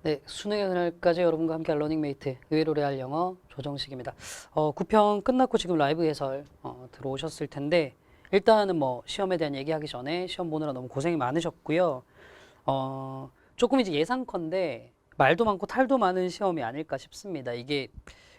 네, 수능의 그날까지 여러분과 함께 할 러닝메이트 의외로 레알 영어 조정식입니다. 9편 끝났고 지금 라이브 해설 들어오셨을 텐데 일단은 뭐 시험에 대한 얘기하기 전에 시험 보느라 너무 고생이 많으셨고요. 조금 이제 예상컨대 말도 많고 탈도 많은 시험이 아닐까 싶습니다. 이게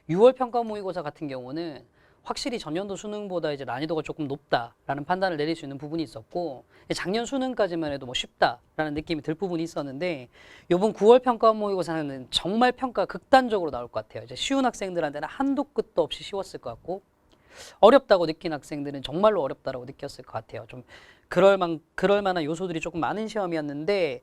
6월 평가 모의고사 같은 경우는 확실히 전년도 수능보다 이제 난이도가 조금 높다라는 판단을 내릴 수 있는 부분이 있었고 작년 수능까지만 해도 뭐 쉽다라는 느낌이 들 부분이 있었는데 이번 9월 평가 모의고사는 정말 평가 극단적으로 나올 것 같아요. 이제 쉬운 학생들한테는 한도 끝도 없이 쉬웠을 것 같고 어렵다고 느낀 학생들은 정말로 어렵다라고 느꼈을 것 같아요. 좀 그럴 만한 요소들이 조금 많은 시험이었는데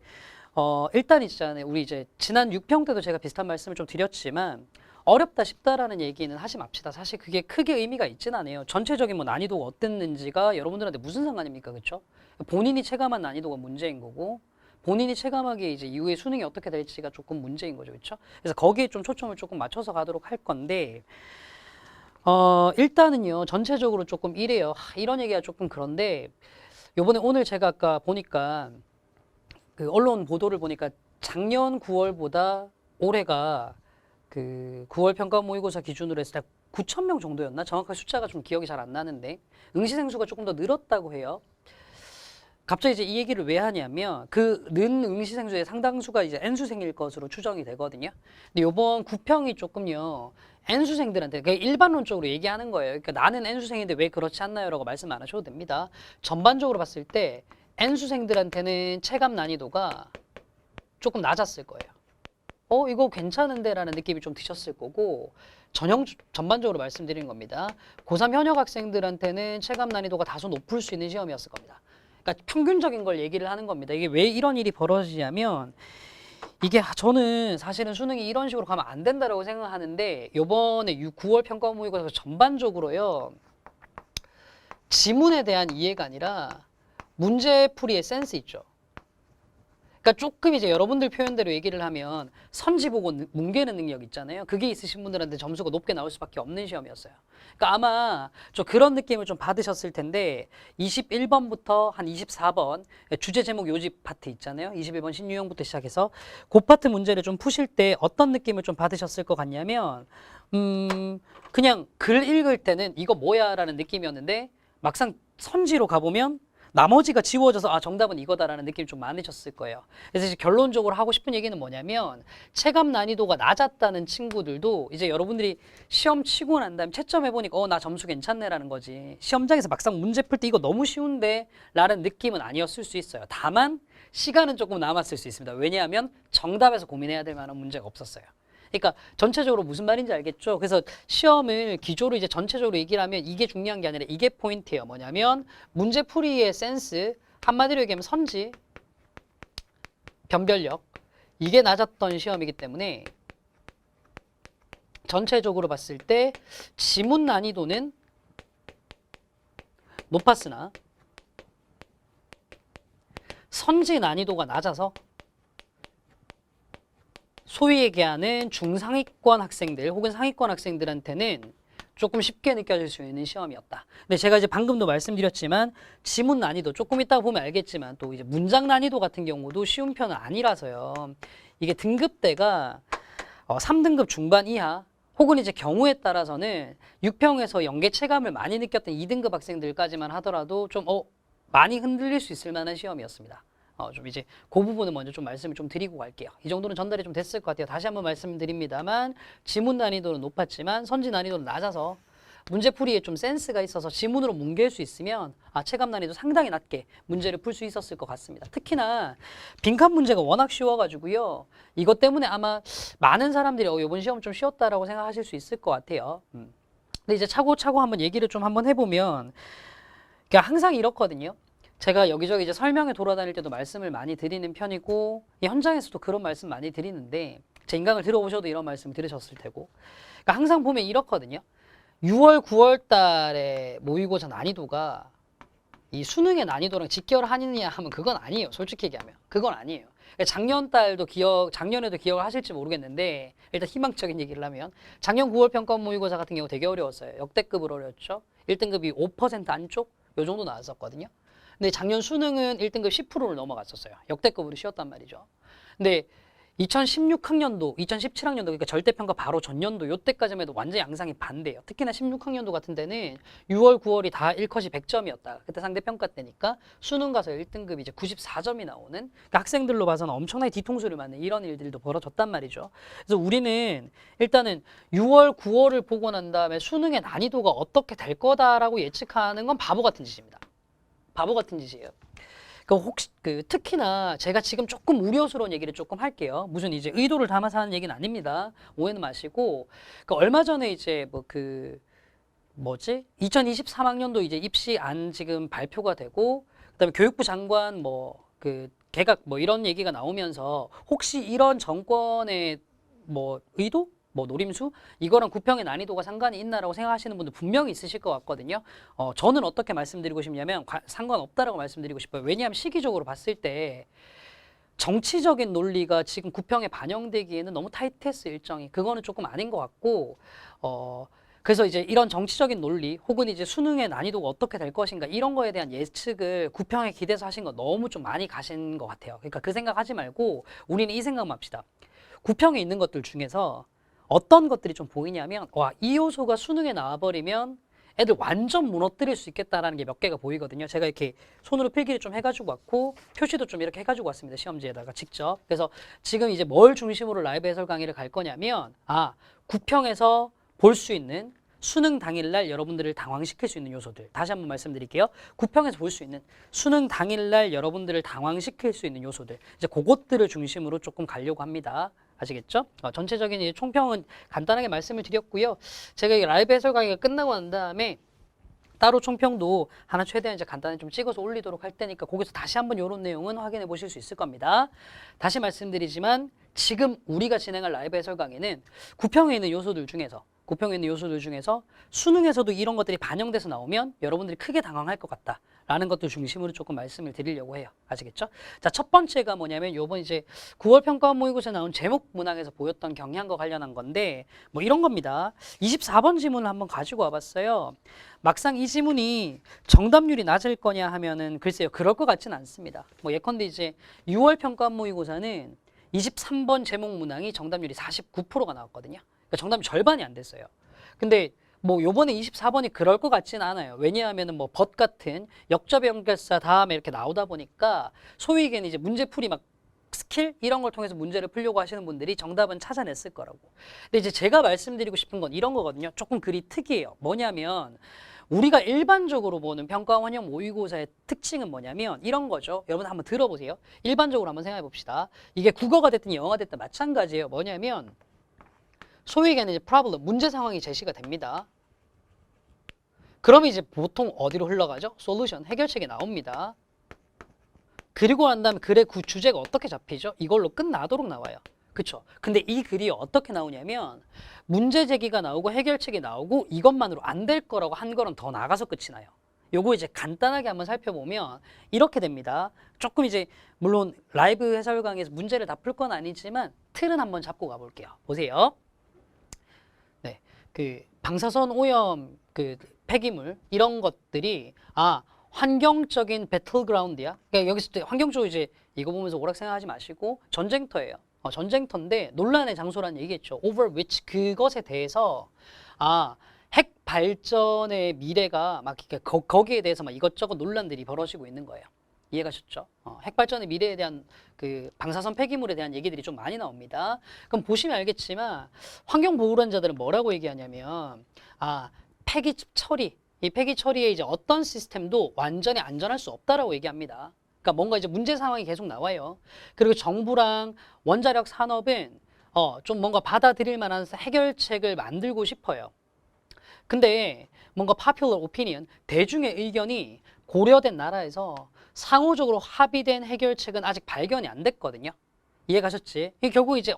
일단 있잖아요. 우리 이제 지난 6평 때도 제가 비슷한 말씀을 좀 드렸지만 어렵다 쉽다라는 얘기는 하지 맙시다. 사실 그게 크게 의미가 있진 않아요. 전체적인 뭐 난이도가 어땠는지가 여러분들한테 무슨 상관입니까? 그렇죠? 본인이 체감한 난이도가 문제인 거고 본인이 체감하기에 이제 이후에 수능이 어떻게 될지가 조금 문제인 거죠. 그렇죠? 그래서 거기에 좀 초점을 조금 맞춰서 가도록 할 건데 일단은요. 전체적으로 조금 이래요. 이런 얘기가 조금 그런데 요번에 오늘 제가 아까 보니까 그 언론 보도를 보니까 작년 9월보다 올해가 그 9월 평가 모의고사 기준으로 했을 때 9천 명 정도였나? 정확한 숫자가 좀 기억이 잘 안 나는데 응시생 수가 조금 더 늘었다고 해요. 갑자기 이제 이 얘기를 왜 하냐면 그 는 응시생 수의 상당수가 이제 N수생일 것으로 추정이 되거든요. 근데 요번 9평이 조금요. N수생들한테 그러니까 일반론적으로 얘기하는 거예요. 그러니까 나는 N수생인데 왜 그렇지 않나요? 라고 말씀 안 하셔도 됩니다. 전반적으로 봤을 때 N수생들한테는 체감 난이도가 조금 낮았을 거예요. 이거 괜찮은데 라는 느낌이 좀 드셨을 거고 전반적으로 말씀드리는 겁니다. 고3 현역 학생들한테는 체감 난이도가 다소 높을 수 있는 시험이었을 겁니다. 그러니까 평균적인 걸 얘기를 하는 겁니다. 이게 왜 이런 일이 벌어지냐면 이게 저는 사실은 수능이 이런 식으로 가면 안 된다라고 생각하는데 요번에 9월 평가 모의고사 전반적으로요. 지문에 대한 이해가 아니라 문제풀이의 센스 있죠. 그러니까 조금 이제 여러분들 표현대로 얘기를 하면 선지 보고 뭉개는 능력 있잖아요. 그게 있으신 분들한테 점수가 높게 나올 수밖에 없는 시험이었어요. 그러니까 아마 좀 그런 느낌을 좀 받으셨을 텐데 21번부터 한 24번 주제 제목 요집 파트 있잖아요. 21번 신유형부터 시작해서 그 파트 문제를 좀 푸실 때 어떤 느낌을 좀 받으셨을 것 같냐면 그냥 글 읽을 때는 이거 뭐야 라는 느낌이었는데 막상 선지로 가보면 나머지가 지워져서 정답은 이거다라는 느낌이 좀 많으셨을 거예요. 그래서 이제 결론적으로 하고 싶은 얘기는 뭐냐면 체감 난이도가 낮았다는 친구들도 이제 여러분들이 시험 치고 난 다음에 채점해보니까 나 점수 괜찮네라는 거지. 시험장에서 막상 문제 풀 때 이거 너무 쉬운데 라는 느낌은 아니었을 수 있어요. 다만 시간은 조금 남았을 수 있습니다. 왜냐하면 정답에서 고민해야 될 만한 문제가 없었어요. 그러니까 전체적으로 무슨 말인지 알겠죠? 그래서 시험을 기조로 이제 전체적으로 얘기를 하면 이게 중요한 게 아니라 이게 포인트예요. 뭐냐면 문제풀이의 센스, 한마디로 얘기하면 선지, 변별력 이게 낮았던 시험이기 때문에 전체적으로 봤을 때 지문 난이도는 높았으나 선지 난이도가 낮아서 소위 얘기하는 중상위권 학생들 혹은 상위권 학생들한테는 조금 쉽게 느껴질 수 있는 시험이었다. 근데 제가 이제 방금도 말씀드렸지만 지문 난이도 조금 이따가 보면 알겠지만 또 이제 문장 난이도 같은 경우도 쉬운 편은 아니라서요. 이게 등급대가 3등급 중반 이하 혹은 이제 경우에 따라서는 6평에서 연계 체감을 많이 느꼈던 2등급 학생들까지만 하더라도 좀 많이 흔들릴 수 있을 만한 시험이었습니다. 좀 이제 그 부분은 먼저 좀 말씀을 좀 드리고 갈게요. 이 정도는 전달이 좀 됐을 것 같아요. 다시 한번 말씀드립니다만 지문 난이도는 높았지만 선지 난이도는 낮아서 문제풀이에 좀 센스가 있어서 지문으로 뭉갤 수 있으면 체감 난이도 상당히 낮게 문제를 풀 수 있었을 것 같습니다. 특히나 빈칸 문제가 워낙 쉬워가지고요. 이것 때문에 아마 많은 사람들이 이번 시험 좀 쉬웠다라고 생각하실 수 있을 것 같아요. 근데 이제 차고차고 한번 얘기를 좀 한번 해보면 그러니까 항상 이렇거든요. 제가 여기저기 이제 설명회 돌아다닐 때도 말씀을 많이 드리는 편이고 이 현장에서도 그런 말씀 많이 드리는데 제 인강을 들어보셔도 이런 말씀 들으셨을 테고 그러니까 항상 보면 이렇거든요. 6월, 9월 달에 모의고사 난이도가 이 수능의 난이도랑 직결하느냐 하면 그건 아니에요. 솔직히 얘기하면. 그건 아니에요. 작년 달도 작년에도 기억을 하실지 모르겠는데 일단 희망적인 얘기를 하면 작년 9월 평가 모의고사 같은 경우 되게 어려웠어요. 역대급으로 어려웠죠. 1등급이 5% 안쪽 요 정도 나왔었거든요. 근데 작년 수능은 1등급 10%를 넘어갔었어요. 역대급으로 쉬웠단 말이죠. 근데 2016학년도, 2017학년도, 그러니까 절대평가 바로 전년도 요때까지만 해도 완전 양상이 반대예요. 특히나 16학년도 같은 데는 6월, 9월이 다 1컷이 100점이었다. 그때 상대평가 때니까 수능 가서 1등급이 이제 94점이 나오는, 그러니까 학생들로 봐서는 엄청나게 뒤통수를 맞는 이런 일들도 벌어졌단 말이죠. 그래서 우리는 일단은 6월, 9월을 보고 난 다음에 수능의 난이도가 어떻게 될 거다라고 예측하는 건 바보 같은 짓입니다. 바보 같은 짓이에요. 그 혹시 특히나 제가 지금 조금 우려스러운 얘기를 조금 할게요. 무슨 이제 의도를 담아서 하는 얘기는 아닙니다. 오해는 마시고. 얼마 전에 이제 2023학년도 이제 입시안 지금 발표가 되고, 그다음에 교육부 장관 개각 이런 얘기가 나오면서 혹시 이런 정권의 의도? 노림수? 이거랑 구평의 난이도가 상관이 있나라고 생각하시는 분들 분명히 있으실 것 같거든요. 저는 어떻게 말씀드리고 싶냐면 상관없다라고 말씀드리고 싶어요. 왜냐하면 시기적으로 봤을 때 정치적인 논리가 지금 구평에 반영되기에는 너무 타이트했어, 일정이. 그거는 조금 아닌 것 같고, 그래서 이제 이런 정치적인 논리 혹은 이제 수능의 난이도가 어떻게 될 것인가 이런 거에 대한 예측을 구평에 기대서 하신 거 너무 좀 많이 가신 것 같아요. 그러니까 그 생각하지 말고 우리는 이 생각만 합시다. 구평에 있는 것들 중에서 어떤 것들이 좀 보이냐면, 이 요소가 수능에 나와버리면 애들 완전 무너뜨릴 수 있겠다라는 게 몇 개가 보이거든요. 제가 이렇게 손으로 필기를 좀 해가지고 왔고, 표시도 좀 이렇게 해가지고 왔습니다. 시험지에다가 직접. 그래서 지금 이제 뭘 중심으로 라이브 해설 강의를 갈 거냐면, 구평에서 볼 수 있는 수능 당일날 여러분들을 당황시킬 수 있는 요소들. 다시 한번 말씀드릴게요. 구평에서 볼 수 있는 수능 당일날 여러분들을 당황시킬 수 있는 요소들. 이제 그것들을 중심으로 조금 가려고 합니다. 아시겠죠? 전체적인 이제 총평은 간단하게 말씀을 드렸고요. 제가 이 라이브 해설 강의가 끝나고 난 다음에 따로 총평도 하나 최대한 이제 간단히 좀 찍어서 올리도록 할 테니까 거기서 다시 한번 이런 내용은 확인해 보실 수 있을 겁니다. 다시 말씀드리지만 지금 우리가 진행할 라이브 해설 강의는 구평에 있는 요소들 중에서 수능에서도 이런 것들이 반영돼서 나오면 여러분들이 크게 당황할 것 같다라는 것들 중심으로 조금 말씀을 드리려고 해요. 아시겠죠? 자, 첫 번째가 뭐냐면 요번 이제 9월 평가원 모의고사에 나온 제목 문항에서 보였던 경향과 관련한 건데 이런 겁니다. 24번 지문을 한번 가지고 와봤어요. 막상 이 지문이 정답률이 낮을 거냐 하면은 글쎄요, 그럴 것 같지는 않습니다. 예컨대 이제 6월 평가원 모의고사는 23번 제목 문항이 정답률이 49%가 나왔거든요. 그러니까 정답이 절반이 안 됐어요. 근데 요번에 24번이 그럴 것 같지는 않아요. 왜냐하면은 벗 같은 역접의 연결사 다음에 이렇게 나오다 보니까 소위 얘기는 이제 문제풀이 스킬 이런 걸 통해서 문제를 풀려고 하시는 분들이 정답은 찾아냈을 거라고. 근데 이제 제가 말씀드리고 싶은 건 이런 거거든요. 조금 글이 특이해요. 뭐냐면 우리가 일반적으로 보는 평가원 원형 모의고사의 특징은 뭐냐면 이런 거죠. 여러분 한번 들어보세요. 일반적으로 한번 생각해 봅시다. 이게 국어가 됐든 영어가 됐든 마찬가지예요. 뭐냐면 소위 얘기하는 이제 problem, 문제 상황이 제시가 됩니다. 그러면 이제 보통 어디로 흘러가죠? solution, 해결책이 나옵니다. 그리고 난 다음에 글의 주제가 어떻게 잡히죠? 이걸로 끝나도록 나와요. 그쵸? 근데 이 글이 어떻게 나오냐면 문제 제기가 나오고 해결책이 나오고 이것만으로 안 될 거라고 한 걸음 더 나가서 끝이 나요. 요거 이제 간단하게 한번 살펴보면 이렇게 됩니다. 조금 이제 물론 라이브 해설 강의에서 문제를 다 풀 건 아니지만 틀은 한번 잡고 가볼게요. 보세요. 네, 방사선 오염, 폐기물 이런 것들이 환경적인 배틀그라운드야. 그러니까 여기서 환경적으로 이제 이거 보면서 오락 생각하지 마시고 전쟁터예요. 전쟁터인데 논란의 장소라는 얘기겠죠. over which 그것에 대해서 핵 발전의 미래가 거기에 대해서 이것저것 논란들이 벌어지고 있는 거예요. 이해가셨죠? 핵 발전의 미래에 대한 방사선 폐기물에 대한 얘기들이 좀 많이 나옵니다. 그럼 보시면 알겠지만 환경보호론자들은 뭐라고 얘기하냐면 폐기 처리, 이 폐기 처리에 이제 어떤 시스템도 완전히 안전할 수 없다라고 얘기합니다. 그러니까 뭔가 이제 문제 상황이 계속 나와요. 그리고 정부랑 원자력 산업은 좀 뭔가 받아들일 만한 해결책을 만들고 싶어요. 근데 뭔가 popular opinion, 대중의 의견이 고려된 나라에서 상호적으로 합의된 해결책은 아직 발견이 안 됐거든요. 이해 가셨지? 결국 이제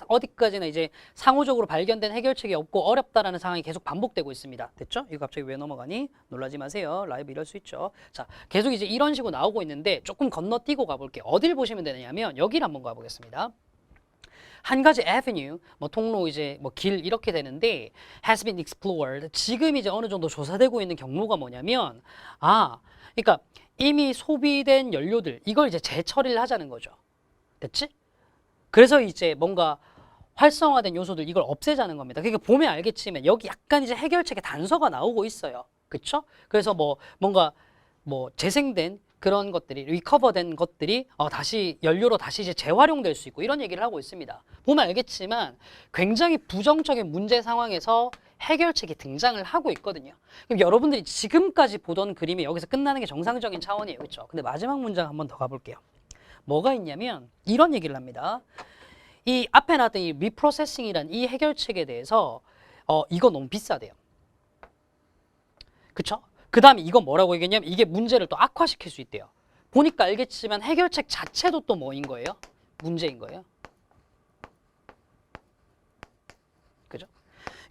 어디까지나 이제 상호적으로 발견된 해결책이 없고 어렵다라는 상황이 계속 반복되고 있습니다. 됐죠? 이거 갑자기 왜 넘어가니? 놀라지 마세요. 라이브 이럴 수 있죠. 자, 계속 이제 이런 식으로 나오고 있는데 조금 건너뛰고 가볼게요. 어딜 보시면 되냐면 여기를 한번 가보겠습니다. 한 가지 avenue, 통로 이제 길 이렇게 되는데 has been explored. 지금 이제 어느 정도 조사되고 있는 경로가 뭐냐면 그러니까 이미 소비된 연료들 이걸 이제 재처리를 하자는 거죠. 됐지? 그래서 이제 뭔가 활성화된 요소들 이걸 없애자는 겁니다. 그러니까 보면 알겠지만 여기 약간 이제 해결책의 단서가 나오고 있어요. 그렇죠? 그래서 뭔가 재생된 그런 것들이 리커버된 것들이 다시 연료로 다시 이제 재활용될 수 있고 이런 얘기를 하고 있습니다. 보면 알겠지만 굉장히 부정적인 문제 상황에서 해결책이 등장을 하고 있거든요. 그럼 여러분들이 지금까지 보던 그림이 여기서 끝나는 게 정상적인 차원이에요. 그렇죠? 근데 마지막 문장 한번 더 가볼게요. 뭐가 있냐면 이런 얘기를 합니다. 이 앞에 나왔던 이 리프로세싱이란 이 해결책에 대해서 이거 너무 비싸대요. 그쵸? 그 다음에 이거 뭐라고 얘기했냐면 이게 문제를 또 악화시킬 수 있대요. 보니까 알겠지만 해결책 자체도 또 뭐인 거예요? 문제인 거예요. 그죠?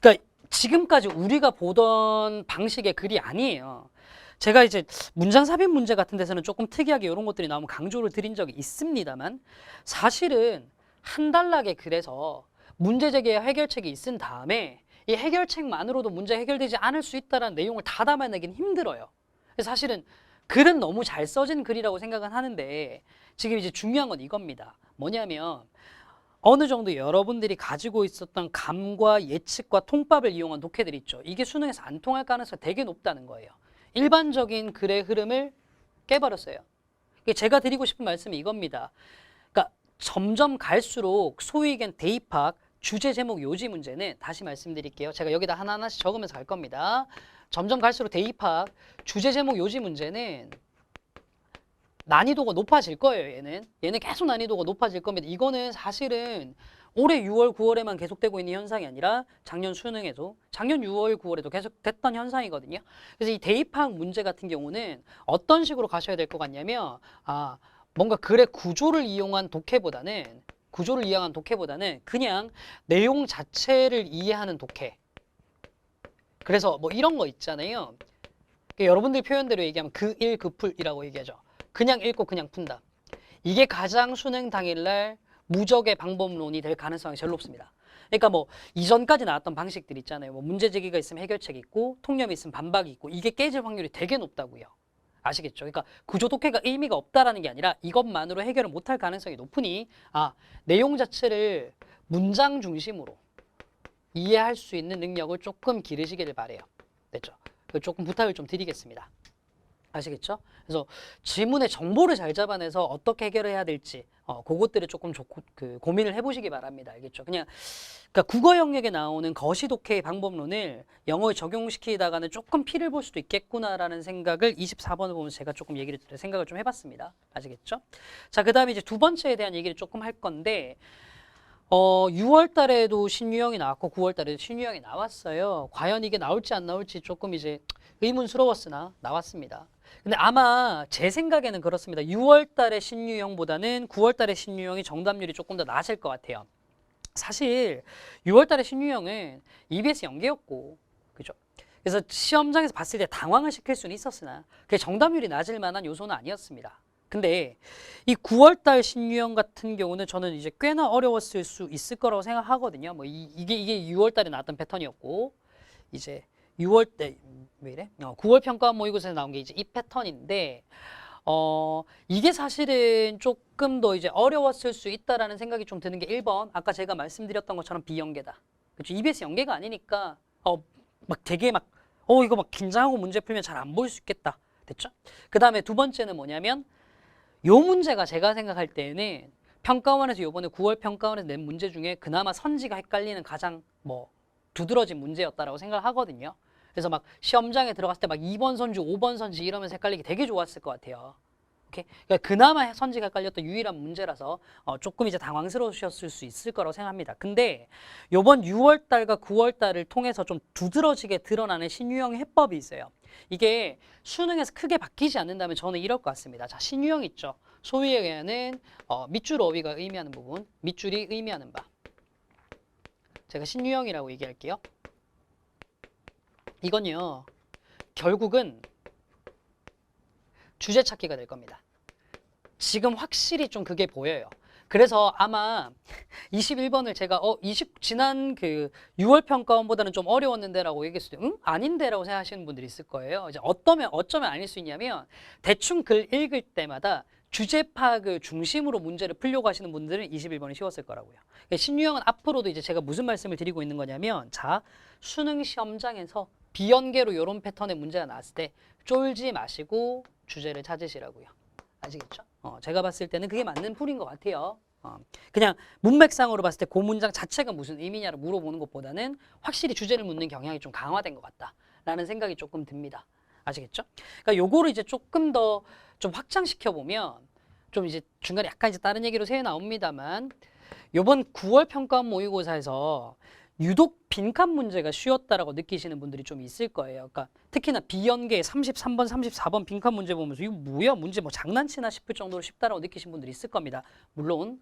그러니까 지금까지 우리가 보던 방식의 글이 아니에요. 제가 이제 문장 삽입 문제 같은 데서는 조금 특이하게 이런 것들이 나오면 강조를 드린 적이 있습니다만 사실은 한 단락의 글에서 문제 제기의 해결책이 있은 다음에 이 해결책만으로도 문제 해결되지 않을 수 있다는 내용을 다 담아내긴 힘들어요. 사실은 글은 너무 잘 써진 글이라고 생각은 하는데 지금 이제 중요한 건 이겁니다. 뭐냐면 어느 정도 여러분들이 가지고 있었던 감과 예측과 통밥을 이용한 독해들 있죠. 이게 수능에서 안 통할 가능성이 되게 높다는 거예요. 일반적인 글의 흐름을 깨버렸어요. 제가 드리고 싶은 말씀이 이겁니다. 그러니까 점점 갈수록 소위 얘기한 대입학 주제 제목 요지 문제는 다시 말씀드릴게요. 제가 여기다 하나하나씩 적으면서 갈 겁니다. 점점 갈수록 대입학 주제 제목 요지 문제는 난이도가 높아질 거예요. 얘는 계속 난이도가 높아질 겁니다. 이거는 사실은 올해 6월, 9월에만 계속되고 있는 현상이 아니라 작년 수능에도 작년 6월, 9월에도 계속 됐던 현상이거든요. 그래서 이 대입학 문제 같은 경우는 어떤 식으로 가셔야 될 것 같냐면 뭔가 글의 구조를 이용한 독해보다는 그냥 내용 자체를 이해하는 독해. 그래서 뭐 이런 거 있잖아요. 여러분들 표현대로 얘기하면 그일 그풀이라고 얘기하죠. 그냥 읽고 그냥 푼다. 이게 가장 수능 당일날 무적의 방법론이 될 가능성이 제일 높습니다. 그러니까 뭐 이전까지 나왔던 방식들 있잖아요. 뭐 문제 제기가 있으면 해결책이 있고 통념이 있으면 반박이 있고 이게 깨질 확률이 되게 높다고요. 아시겠죠? 그러니까 구조 독해가 의미가 없다라는 게 아니라 이것만으로 해결을 못할 가능성이 높으니 내용 자체를 문장 중심으로 이해할 수 있는 능력을 조금 기르시길 바래요. 됐죠? 조금 부탁을 좀 드리겠습니다. 아시겠죠? 그래서 질문의 정보를 잘 잡아내서 어떻게 해결을 해야 될지 그것들을 조금 고민을 해보시기 바랍니다. 알겠죠? 그러니까 국어 영역에 나오는 거시 독해의 방법론을 영어에 적용시키다가는 조금 피를 볼 수도 있겠구나라는 생각을 24번을 보면서 제가 조금 생각을 좀 해봤습니다. 아시겠죠? 자, 그 다음에 이제 두 번째에 대한 얘기를 조금 할 건데 6월 달에도 신유형이 나왔고 9월 달에도 신유형이 나왔어요. 과연 이게 나올지 안 나올지 조금 이제 의문스러웠으나 나왔습니다. 근데 아마 제 생각에는 그렇습니다. 6월 달의 신유형보다는 9월 달의 신유형이 정답률이 조금 더 낮을 것 같아요. 사실 6월 달의 신유형은 EBS 연계였고, 그죠? 그래서 시험장에서 봤을 때 당황을 시킬 수는 있었으나 그게 정답률이 낮을 만한 요소는 아니었습니다. 근데 이 9월 달 신유형 같은 경우는 저는 이제 꽤나 어려웠을 수 있을 거라고 생각하거든요. 뭐 이게 6월 달에 나왔던 패턴이었고 이제 6월 때 왜 이래? 9월 평가원 모의고사에서 나온 게 이제 이 패턴인데 이게 사실은 조금 더 이제 어려웠을 수 있다라는 생각이 좀 드는 게 1번 아까 제가 말씀드렸던 것처럼 비연계다. 그렇죠? EBS 연계가 아니니까 막 되게 이거 막 긴장하고 문제 풀면 잘 안 보일 수 있겠다. 됐죠? 그 다음에 두 번째는 뭐냐면 요 문제가 제가 생각할 때는 평가원에서 요번에 9월 평가원에서 낸 문제 중에 그나마 선지가 헷갈리는 가장 두드러진 문제였다라고 생각하거든요. 그래서 막 시험장에 들어갔을 때 막 2번 선지, 5번 선지 이러면서 헷갈리기 되게 좋았을 것 같아요. 오케이? 그러니까 그나마 선지가 헷갈렸던 유일한 문제라서 조금 이제 당황스러우셨을 수 있을 거라고 생각합니다. 근데 요번 6월 달과 9월 달을 통해서 좀 두드러지게 드러나는 신유형 해법이 있어요. 이게 수능에서 크게 바뀌지 않는다면 저는 이럴 것 같습니다. 자, 신유형 있죠. 소위 얘기하는 밑줄 어휘가 의미하는 부분, 밑줄이 의미하는 바. 제가 신유형이라고 얘기할게요. 이건요, 결국은 주제 찾기가 될 겁니다. 지금 확실히 좀 그게 보여요. 그래서 아마 21번을 제가 지난 그 6월 평가원보다는 좀 어려웠는데 라고 얘기했을 때 아닌데 라고 생각하시는 분들이 있을 거예요. 이제 어쩌면 아닐 수 있냐면 대충 글 읽을 때마다 주제 파악을 중심으로 문제를 풀려고 하시는 분들은 21번이 쉬웠을 거라고요. 그러니까 신유형은 앞으로도 이제 제가 무슨 말씀을 드리고 있는 거냐면, 자, 수능 시험장에서 비연계로 이런 패턴의 문제가 나왔을 때 쫄지 마시고 주제를 찾으시라고요. 아시겠죠? 제가 봤을 때는 그게 맞는 풀인 것 같아요. 그냥 문맥상으로 봤을 때 그 문장 자체가 무슨 의미냐를 물어보는 것보다는 확실히 주제를 묻는 경향이 좀 강화된 것 같다라는 생각이 조금 듭니다. 아시겠죠? 그러니까 요거를 이제 조금 더 좀 확장시켜 보면 좀 이제 중간에 약간 이제 다른 얘기로 새어 나옵니다만, 요번 9월 평가원 모의고사에서 유독 빈칸 문제가 쉬웠다라고 느끼시는 분들이 좀 있을 거예요. 그러니까 특히나 비연계 33번, 34번 빈칸 문제 보면서 이거 뭐야? 문제 뭐 장난치나 싶을 정도로 쉽다라고 느끼신 분들이 있을 겁니다. 물론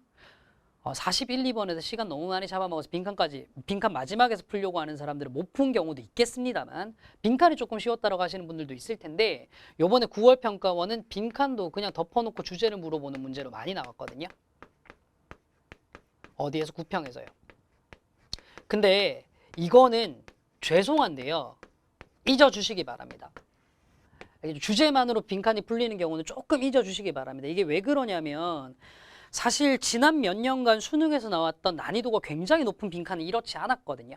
41, 2번에서 시간 너무 많이 잡아먹어서 빈칸 마지막에서 풀려고 하는 사람들은 못 푼 경우도 있겠습니다만, 빈칸이 조금 쉬웠다라고 하시는 분들도 있을 텐데, 요번에 9월 평가원은 빈칸도 그냥 덮어놓고 주제를 물어보는 문제로 많이 나왔거든요. 어디에서? 구평에서요. 근데 이거는 죄송한데요, 잊어주시기 바랍니다. 주제만으로 빈칸이 풀리는 경우는 조금 잊어주시기 바랍니다. 이게 왜 그러냐면, 사실 지난 몇 년간 수능에서 나왔던 난이도가 굉장히 높은 빈칸은 이렇지 않았거든요.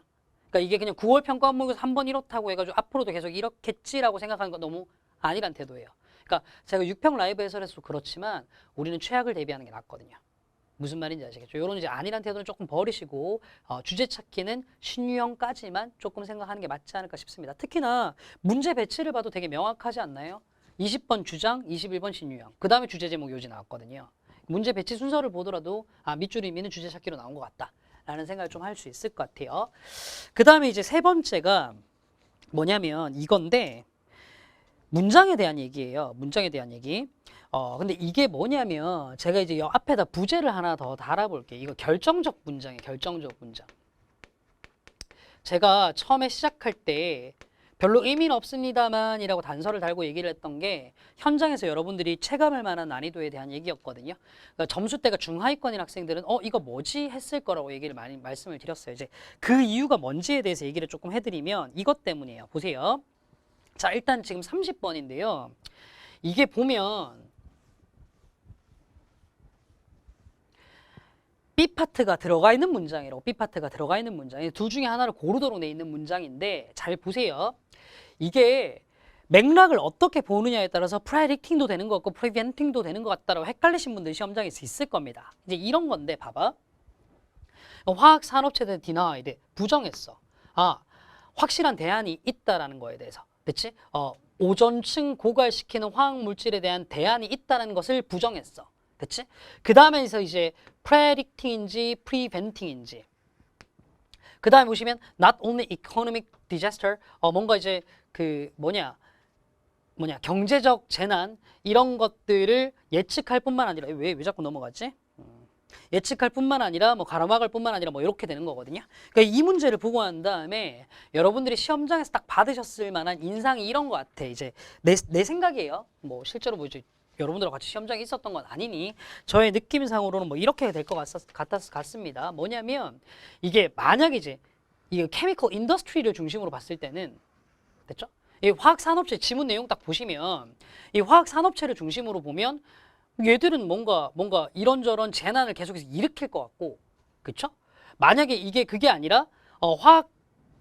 그러니까 이게 그냥 9월 평가원 모의고사 한 번 이렇다고 해가지고 앞으로도 계속 이렇겠지라고 생각하는 건 너무 아니란 태도예요. 그러니까 제가 6평 라이브 해설에서도 그렇지만 우리는 최악을 대비하는 게 낫거든요. 무슨 말인지 아시겠죠? 이런 이제 아니란 태도는 조금 버리시고 주제 찾기는 신유형까지만 조금 생각하는 게 맞지 않을까 싶습니다. 특히나 문제 배치를 봐도 되게 명확하지 않나요? 20번 주장, 21번 신유형. 그 다음에 주제 제목 요지 나왔거든요. 문제 배치 순서를 보더라도 밑줄 의미는 주제 찾기로 나온 것 같다라는 생각을 좀 할 수 있을 것 같아요. 그 다음에 이제 세 번째가 뭐냐면 이건데, 문장에 대한 얘기예요. 문장에 대한 얘기. 근데 이게 뭐냐면 제가 이제 이 앞에다 부제를 하나 더 달아볼게요. 이거 결정적 문장이에요. 결정적 문장. 제가 처음에 시작할 때 별로 의미는 없습니다만 이라고 단서를 달고 얘기를 했던 게 현장에서 여러분들이 체감할 만한 난이도에 대한 얘기였거든요. 그러니까 점수대가 중하위권인 학생들은 이거 뭐지? 했을 거라고 얘기를 많이 말씀을 드렸어요. 이제 그 이유가 뭔지에 대해서 얘기를 조금 해드리면 이것 때문이에요. 보세요. 자, 일단 지금 30번인데요. 이게 보면 B파트가 들어가 있는 문장이라고. B파트가 들어가 있는 문장. 둘 중에 하나를 고르도록 돼 있는 문장인데, 잘 보세요. 이게 맥락을 어떻게 보느냐에 따라서 프레딕팅도 되는 것 같고 프리벤팅도 되는 것 같다라고 헷갈리신 분들이 시험장에서 있을 겁니다. 이제 이런 건데 봐봐. 화학산업체대 디나이드 부정했어. 확실한 대안이 있다라는 거에 대해서. 그치? 오존층 고갈시키는 화학물질에 대한 대안이 있다는 것을 부정했어. 그치? 그 다음에서 이제 predicting인지 preventing인지. 그 다음에 보시면 not only economic disaster, 뭔가 이제 그 경제적 재난 이런 것들을 예측할 뿐만 아니라 왜 자꾸 넘어가지? 예측할 뿐만 아니라 가로막을 뿐만 아니라 이렇게 되는 거거든요. 그러니까 이 문제를 보고 난 다음에 여러분들이 시험장에서 딱 받으셨을 만한 인상이 이런 것 같아. 이제 내 생각이에요. 실제로 이제 여러분들과 같이 시험장에 있었던 건 아니니 저의 느낌상으로는 이렇게 될 것 같습니다. 뭐냐면 이게 만약에 이제 이 케미컬 인더스트리를 중심으로 봤을 때는 됐죠? 이 화학산업체 지문 내용 딱 보시면 이 화학산업체를 중심으로 보면 얘들은 뭔가 이런저런 재난을 계속해서 일으킬 것 같고, 그쵸? 만약에 이게 그게 아니라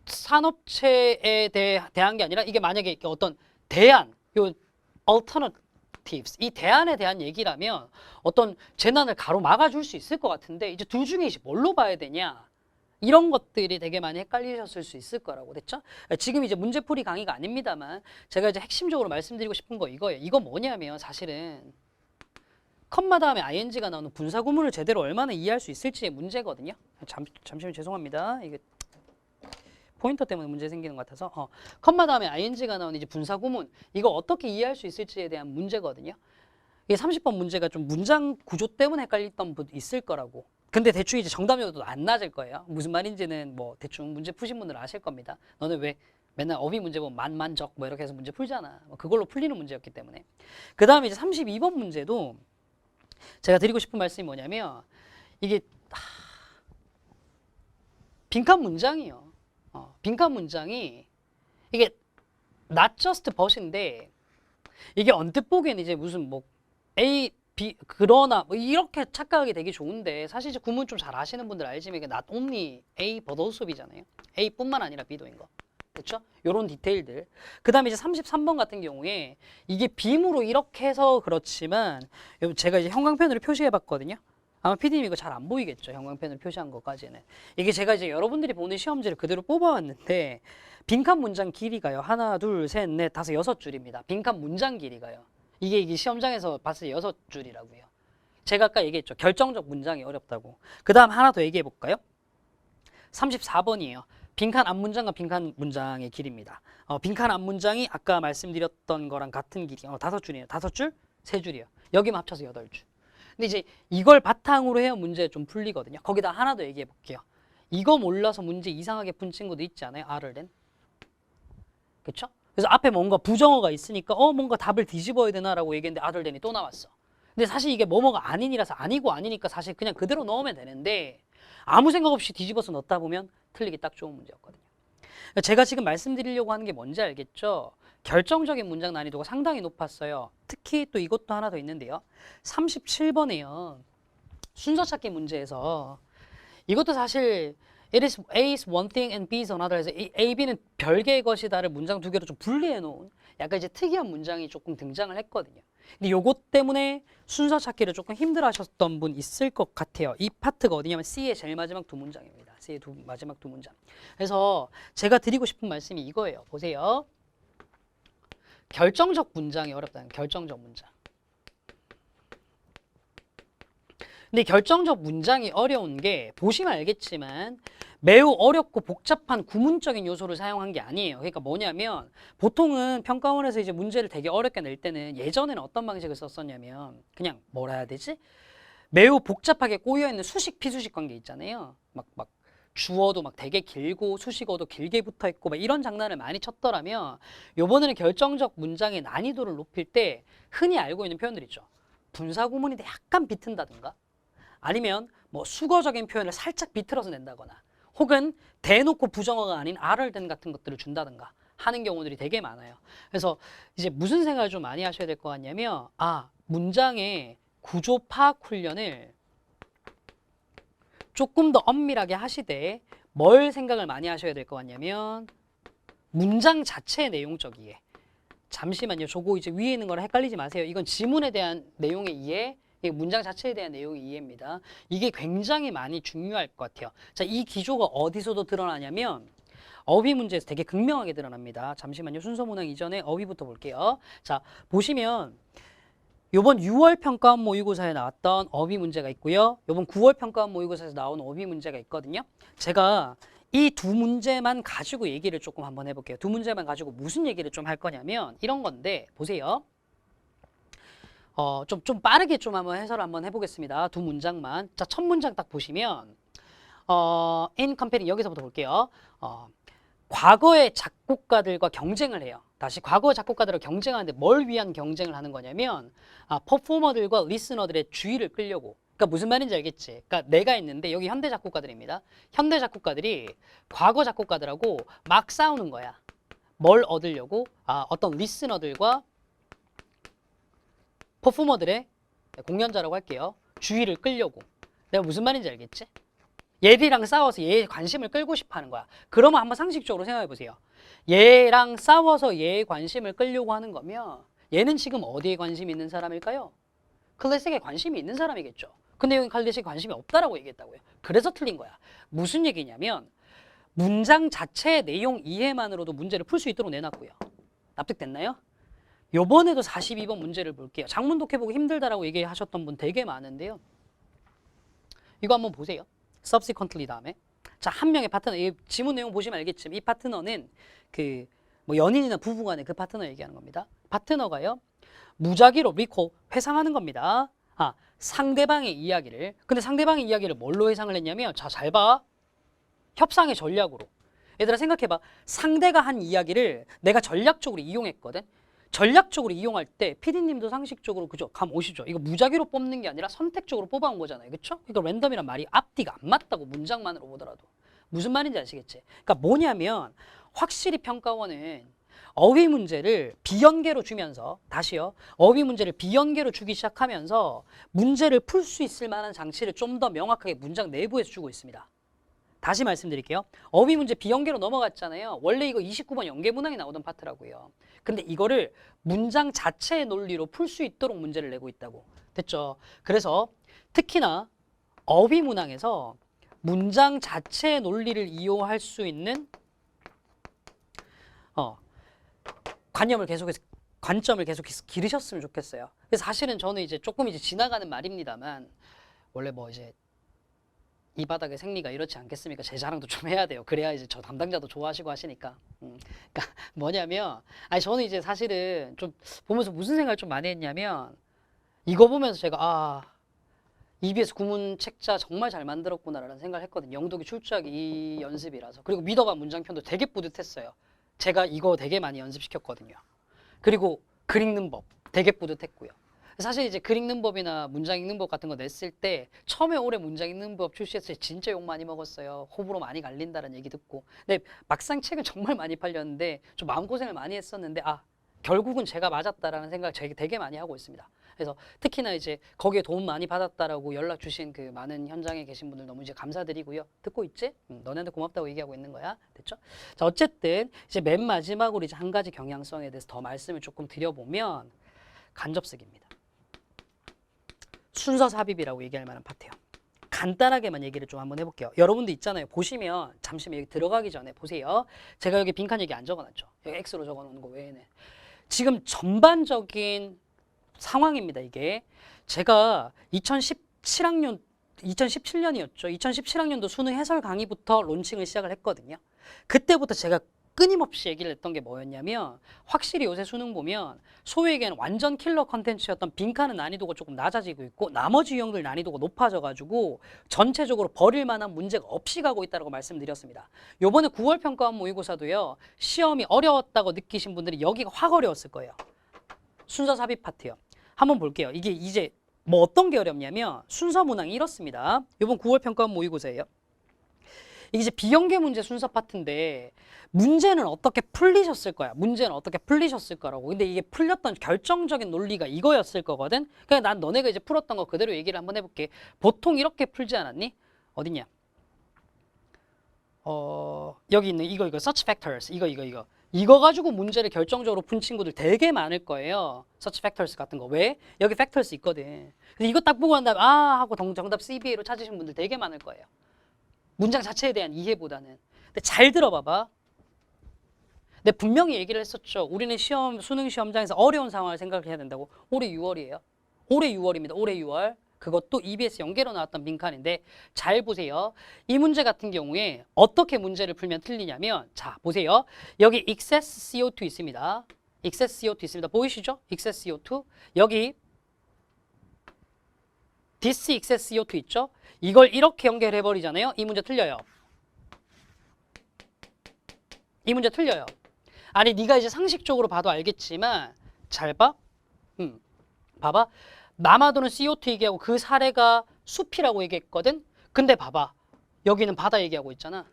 화학산업체에 대한 게 아니라 이게 만약에 어떤 대안, 요 alternatives, 이 대안에 대한 얘기라면 어떤 재난을 가로막아줄 수 있을 것 같은데, 이제 둘 중에 이제 뭘로 봐야 되냐? 이런 것들이 되게 많이 헷갈리셨을 수 있을 거라고. 됐죠? 지금 이제 문제풀이 강의가 아닙니다만 제가 이제 핵심적으로 말씀드리고 싶은 거 이거예요. 이거 뭐냐면 사실은 컴마 다음에 ing가 나오는 분사 구문을 제대로 얼마나 이해할 수 있을지의 문제거든요. 잠시만 죄송합니다. 이게 포인터 때문에 문제 생기는 것 같아서 컴마 다음에 ing가 나오는 이제 분사 구문 이거 어떻게 이해할 수 있을지에 대한 문제거든요. 이게 30번 문제가 좀 문장 구조 때문에 헷갈렸던 분 있을 거라고. 근데 대충 이제 정답률도 안 낮을 거예요. 무슨 말인지는 대충 문제 푸신 분들은 아실 겁니다. 너는 왜 맨날 어휘 문제 보면 만만적 이렇게 해서 문제 풀잖아. 그걸로 풀리는 문제였기 때문에. 그 다음에 이제 32번 문제도 제가 드리고 싶은 말씀이 뭐냐면 이게 빈칸 문장이요. 빈칸 문장이 이게 not just but인데 이게 언뜻 보기에는 이제 무슨 A 그러나 뭐 이렇게 착각하기 되게 좋은데 사실 이제 구문 좀 잘 아시는 분들 알지만 이게 not only A but also B잖아요. A뿐만 아니라 B도인 거. 그렇죠? 요런 디테일들. 그다음에 이제 33번 같은 경우에 이게 빔으로 이렇게 해서 그렇지만 제가 이제 형광펜으로 표시해 봤거든요. 아마 PD님 이거 잘 안 보이겠죠? 형광펜으로 표시한 것까지는. 이게 제가 이제 여러분들이 보는 시험지를 그대로 뽑아왔는데 빈칸 문장 길이가요. 하나, 둘, 셋, 넷, 다섯, 6줄입니다. 빈칸 문장 길이가요. 이게 시험장에서 봤을 때 6줄이라고요. 제가 아까 얘기했죠. 결정적 문장이 어렵다고. 그 다음 하나 더 얘기해 볼까요? 34번이에요. 빈칸 앞문장과 빈칸 문장의 길이입니다. 빈칸 앞문장이 아까 말씀드렸던 거랑 같은 길이 5줄이에요. 5줄? 3줄이에요. 여기만 합쳐서 8줄. 근데 이제 이걸 바탕으로 해야 문제 좀 풀리거든요. 거기다 하나 더 얘기해 볼게요. 이거 몰라서 문제 이상하게 푼 친구도 있지 않아요? R을 낸. 그쵸? 그래서 앞에 뭔가 부정어가 있으니까 뭔가 답을 뒤집어야 되나라고 얘기했는데 R을 낸이 또 나왔어. 근데 사실 이게 뭐뭐가 아닌이라서 아니고 아니니까 사실 그냥 그대로 넣으면 되는데 아무 생각 없이 뒤집어서 넣다 보면 틀리기 딱 좋은 문제였거든요. 제가 지금 말씀드리려고 하는 게 뭔지 알겠죠? 결정적인 문장 난이도가 상당히 높았어요. 특히 또 이것도 하나 더 있는데요. 37번에요. 순서 찾기 문제에서 이것도 사실 It is A is one thing and B is another 해서 A, B는 별개의 것이다를 문장 두 개로 좀 분리해 놓은 약간 이제 특이한 문장이 조금 등장을 했거든요. 근데 요것 때문에 순서 찾기를 조금 힘들어 하셨던 분 있을 것 같아요. 이 파트가 어디냐면 C의 제일 마지막 두 문장입니다. C의 마지막 두 문장. 그래서 제가 드리고 싶은 말씀이 이거예요. 보세요. 결정적 문장이 어렵다는 결정적 문장. 근데 결정적 문장이 어려운 게 보시면 알겠지만 매우 어렵고 복잡한 구문적인 요소를 사용한 게 아니에요. 그러니까 뭐냐면 보통은 평가원에서 이제 문제를 되게 어렵게 낼 때는 예전에는 어떤 방식을 썼었냐면 그냥 뭐라 해야 되지? 매우 복잡하게 꼬여있는 수식 피수식 관계 있잖아요. 막 주어도 막 되게 길고 수식어도 길게 붙어 있고 막 이런 장난을 많이 쳤더라면 요번에는 결정적 문장의 난이도를 높일 때 흔히 알고 있는 표현들 있죠. 분사 구문인데 약간 비튼다든가 아니면 뭐 수거적인 표현을 살짝 비틀어서 낸다거나 혹은 대놓고 부정어가 아닌 R을 댄 같은 것들을 준다든가 하는 경우들이 되게 많아요. 그래서 이제 무슨 생각을 좀 많이 하셔야 될 것 같냐면 문장의 구조 파악 훈련을 조금 더 엄밀하게 하시되 뭘 생각을 많이 하셔야 될 것 같냐면 문장 자체의 내용적 이해. 잠시만요. 저거 이제 위에 있는 거랑 헷갈리지 마세요. 이건 지문에 대한 내용의 이해, 이게 문장 자체에 대한 내용의 이해입니다. 이게 굉장히 많이 중요할 것 같아요. 자, 이 기조가 어디서도 드러나냐면 어휘 문제에서 되게 극명하게 드러납니다. 잠시만요. 순서 문항 이전에 어휘부터 볼게요. 자, 보시면 요번 6월 평가원 모의고사에 나왔던 어휘 문제가 있고요. 요번 9월 평가원 모의고사에서 나온 어휘 문제가 있거든요. 제가 이 두 문제만 가지고 얘기를 조금 한번 해볼게요. 두 문제만 가지고 무슨 얘기를 좀 할 거냐면 이런 건데 보세요. 좀 빠르게 좀 한번 해설을 한번 해보겠습니다. 두 문장만. 자, 첫 문장 딱 보시면 in comparing 여기서부터 볼게요. 과거의 작곡가들과 경쟁을 해요. 다시 과거의 작곡가들과 경쟁하는데 뭘 위한 경쟁을 하는 거냐면 퍼포머들과 리스너들의 주의를 끌려고. 그러니까 무슨 말인지 알겠지? 그러니까 내가 있는데 여기 현대 작곡가들입니다. 현대 작곡가들이 과거 작곡가들하고 막 싸우는 거야. 뭘 얻으려고? 어떤 리스너들과 퍼포머들의 공연자라고 할게요. 주의를 끌려고. 내가 무슨 말인지 알겠지? 얘들이랑 싸워서 얘의 관심을 끌고 싶어 하는 거야. 그러면 한번 상식적으로 생각해 보세요. 얘랑 싸워서 얘의 관심을 끌려고 하는 거면 얘는 지금 어디에 관심이 있는 사람일까요? 클래식에 관심이 있는 사람이겠죠. 근데 여기 클래식에 관심이 없다라고 얘기했다고요. 그래서 틀린 거야. 무슨 얘기냐면 문장 자체의 내용 이해만으로도 문제를 풀 수 있도록 내놨고요. 납득됐나요? 요번에도 42번 문제를 볼게요. 작문 독해보기 힘들다라고 얘기하셨던 분 되게 많은데요. 이거 한번 보세요. subsequently 다음에. 자, 한 명의 파트너. 이 지문 내용 보시면 알겠지만 이 파트너는 뭐 연인이나 부부 간의 그 파트너 얘기하는 겁니다. 파트너가요. 무작위로 recall, 회상하는 겁니다. 상대방의 이야기를. 근데 상대방의 이야기를 뭘로 회상을 했냐면 자, 잘 봐. 협상의 전략으로. 얘들아 생각해봐. 상대가 한 이야기를 내가 전략적으로 이용했거든. 전략적으로 이용할 때 PD님도 상식적으로 그죠? 감 오시죠? 이거 무작위로 뽑는 게 아니라 선택적으로 뽑아온 거잖아요. 그쵸? 그러니까 랜덤이란 말이 앞뒤가 안 맞다고 문장만으로 보더라도. 무슨 말인지 아시겠지? 그러니까 뭐냐면 확실히 평가원은 어휘 문제를 비연계로 주면서 다시요. 어휘 문제를 비연계로 주기 시작하면서 문제를 풀 수 있을 만한 장치를 좀 더 명확하게 문장 내부에서 주고 있습니다. 다시 말씀드릴게요. 어휘 문제 비연계로 넘어갔잖아요. 원래 이거 29번 연계문항에 나오던 파트라고요. 근데 이거를 문장 자체의 논리로 풀 수 있도록 문제를 내고 있다고. 됐죠? 그래서 특히나 어휘 문항에서 문장 자체의 논리를 이용할 수 있는 관점을 계속해서 기르셨으면 좋겠어요. 그래서 사실은 저는 이제 조금 이제 지나가는 말입니다만 원래 뭐 이제 이 바닥의 생리가 이렇지 않겠습니까? 제 자랑도 좀 해야 돼요. 그래야 이제 저 담당자도 좋아하시고 하시니까. 그러니까 뭐냐면, 아니 저는 이제 사실은 좀 보면서 무슨 생각을 좀 많이 했냐면 이거 보면서 제가 EBS 구문 책자 정말 잘 만들었구나라는 생각을 했거든요. 영독이 출제하기 이 연습이라서. 그리고 미더가 문장편도 되게 뿌듯했어요. 제가 이거 되게 많이 연습시켰거든요. 그리고 글 읽는 법 되게 뿌듯했고요. 사실 이제 글 읽는 법이나 문장 읽는 법 같은 거 냈을 때 처음에 올해 문장 읽는 법 출시했을 때 진짜 욕 많이 먹었어요. 호불호 많이 갈린다는 얘기 듣고. 근데 막상 책은 정말 많이 팔렸는데 좀 마음고생을 많이 했었는데 결국은 제가 맞았다라는 생각을 되게 많이 하고 있습니다. 그래서 특히나 이제 거기에 도움 많이 받았다라고 연락 주신 그 많은 현장에 계신 분들 너무 이제 감사드리고요. 듣고 있지? 너네한테 고맙다고 얘기하고 있는 거야. 됐죠? 자, 어쨌든 이제 맨 마지막으로 이제 한 가지 경향성에 대해서 더 말씀을 조금 드려보면 간접쓰기입니다. 순서 삽입이라고 얘기할 만한 파트예요. 간단하게만 얘기를 좀 한번 해볼게요. 여러분도 있잖아요. 보시면 잠시만 여기 들어가기 전에 보세요. 제가 여기 빈칸 얘기 안 적어놨죠. 여기 X로 적어놓은 거 외에는. 지금 전반적인 상황입니다. 이게 제가 2017년이었죠. 2017년도 수능 해설 강의부터 론칭을 시작을 했거든요. 그때부터 제가 끊임없이 얘기를 했던 게 뭐였냐면 확실히 요새 수능 보면 소위 얘기하는 완전 킬러 컨텐츠였던 빈칸은 난이도가 조금 낮아지고 있고 나머지 유형들 난이도가 높아져가지고 전체적으로 버릴 만한 문제가 없이 가고 있다고 말씀드렸습니다. 요번에 9월 평가원 모의고사도요. 시험이 어려웠다고 느끼신 분들이 여기가 확 어려웠을 거예요. 순서 삽입 파트요. 한번 볼게요. 이게 이제 뭐 어떤 게 어렵냐면 순서 문항이 이렇습니다. 요번 9월 평가원 모의고사예요. 이게 이제 비연계 문제 순서 파트인데 문제는 어떻게 풀리셨을 거야. 문제는 어떻게 풀리셨을 거라고. 근데 이게 풀렸던 결정적인 논리가 이거였을 거거든. 그냥 난 너네가 이제 풀었던 거 그대로 얘기를 한번 해볼게. 보통 이렇게 풀지 않았니? 어딨냐? 여기 있는 이거 search factors 이거 가지고 문제를 결정적으로 푼 친구들 되게 많을 거예요. search factors 같은 거. 왜? 여기 factors 있거든. 근데 이거 딱 보고 한 다음에 하고 정답 CBA로 찾으신 분들 되게 많을 거예요. 문장 자체에 대한 이해보다는. 근데 잘 들어봐봐. 근데 분명히 얘기를 했었죠. 우리는 수능 시험장에서 어려운 상황을 생각해야 된다고. 올해 6월이에요. 올해 6월입니다. 올해 6월. 그것도 EBS 연계로 나왔던 빈칸인데 잘 보세요. 이 문제 같은 경우에 어떻게 문제를 풀면 틀리냐면 자 보세요. 여기 excess CO2 있습니다. excess CO2 있습니다. 보이시죠? excess CO2. 여기 this excess CO2 있죠? 이걸 이렇게 연결해버리잖아요. 이 문제 틀려요. 이 문제 틀려요. 아니 네가 이제 상식적으로 봐도 알겠지만 잘 봐. 봐봐. 남아도는 CO2 얘기하고 그 사례가 숲이라고 얘기했거든. 근데 봐봐. 여기는 바다 얘기하고 있잖아.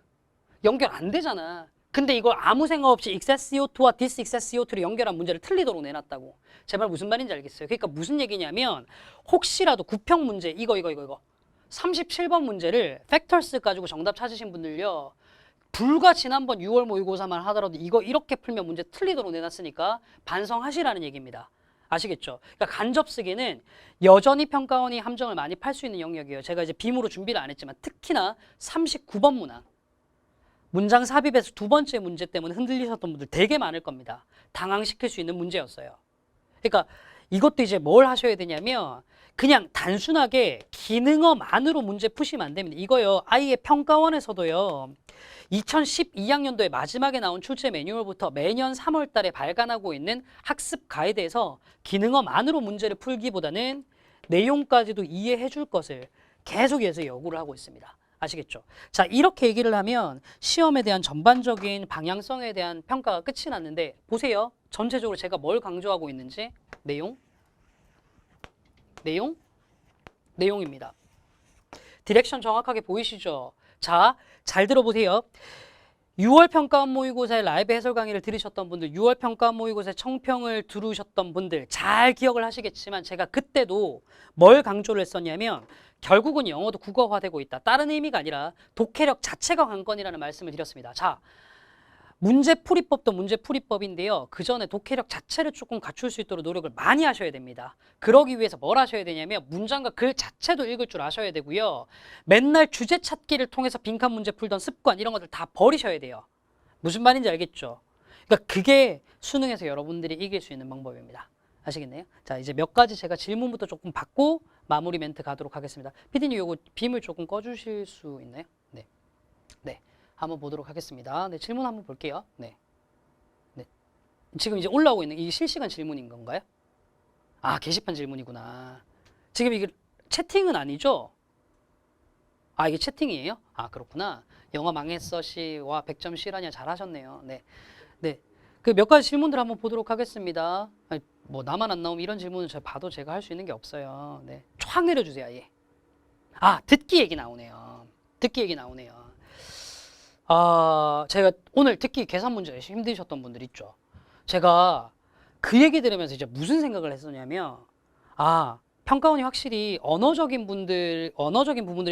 연결 안 되잖아. 근데 이걸 아무 생각 없이 excess CO2와 this excess CO2를 연결한 문제를 틀리도록 내놨다고. 제 말 무슨 말인지 알겠어요? 그러니까 무슨 얘기냐면 혹시라도 구평 문제 이거 37번 문제를 factors 가지고 정답 찾으신 분들요. 불과 지난번 6월 모의고사만 하더라도 이거 이렇게 풀면 문제 틀리도록 내놨으니까 반성하시라는 얘기입니다. 아시겠죠? 그러니까 간접쓰기는 여전히 평가원이 함정을 많이 팔 수 있는 영역이에요. 제가 이제 빔으로 준비를 안 했지만 특히나 39번 문항. 문장 삽입에서 두 번째 문제 때문에 흔들리셨던 분들 되게 많을 겁니다. 당황시킬 수 있는 문제였어요. 그러니까 이것도 이제 뭘 하셔야 되냐면 그냥 단순하게 기능어만으로 문제 푸시면 안 됩니다. 이거요. 아예 평가원에서도요. 2012학년도에 마지막에 나온 출제 매뉴얼부터 매년 3월 달에 발간하고 있는 학습 가이드에서 기능어만으로 문제를 풀기보다는 내용까지도 이해해 줄 것을 계속해서 요구를 하고 있습니다. 아시겠죠? 자, 이렇게 얘기를 하면 시험에 대한 전반적인 방향성에 대한 평가가 끝이 났는데 보세요. 전체적으로 제가 뭘 강조하고 있는지 내용입니다. 디렉션 정확하게 보이시죠? 자, 잘 들어보세요. 6월 평가원 모의고사의 라이브 해설 강의를 들으셨던 분들, 6월 평가원 모의고사의 청평을 들으셨던 분들 잘 기억을 하시겠지만 제가 그때도 뭘 강조를 했었냐면 결국은 영어도 국어화되고 있다. 다른 의미가 아니라 독해력 자체가 관건이라는 말씀을 드렸습니다. 자, 문제풀이법도 문제풀이법인데요. 그 전에 독해력 자체를 조금 갖출 수 있도록 노력을 많이 하셔야 됩니다. 그러기 위해서 뭘 하셔야 되냐면 문장과 글 자체도 읽을 줄 아셔야 되고요. 맨날 주제 찾기를 통해서 빈칸 문제 풀던 습관 이런 것들 다 버리셔야 돼요. 무슨 말인지 알겠죠? 그러니까 그게 수능에서 여러분들이 이길 수 있는 방법입니다. 아시겠네요? 자, 이제 몇 가지 제가 질문부터 조금 받고 마무리 멘트 가도록 하겠습니다. 피디님 요거 빔을 조금 꺼주실 수 있나요? 네. 네. 한번 보도록 하겠습니다. 네, 질문 한번 볼게요. 네. 네. 지금 이제 올라오고 있는 이게 실시간 질문인 건가요? 아, 게시판 질문이구나. 지금 이게 채팅은 아니죠? 아, 이게 채팅이에요? 아, 그렇구나. 영어 망했어 씨와 100점 실하냐 잘하셨네요. 네. 네. 그 몇 가지 질문들 한번 보도록 하겠습니다. 아니, 뭐 나만 안 나오면 이런 질문은 제가 봐도 제가 할 수 있는 게 없어요. 네. 촥 내려주세요. 예. 아, 듣기 얘기 나오네요. 듣기 얘기 나오네요. 아, 제가 오늘 특히 계산 문제 힘드셨던 분들 있죠. 제가 그 얘기 들으면서 이제 무슨 생각을 했었냐면, 아, 평가원이 확실히 언어적인 부분들에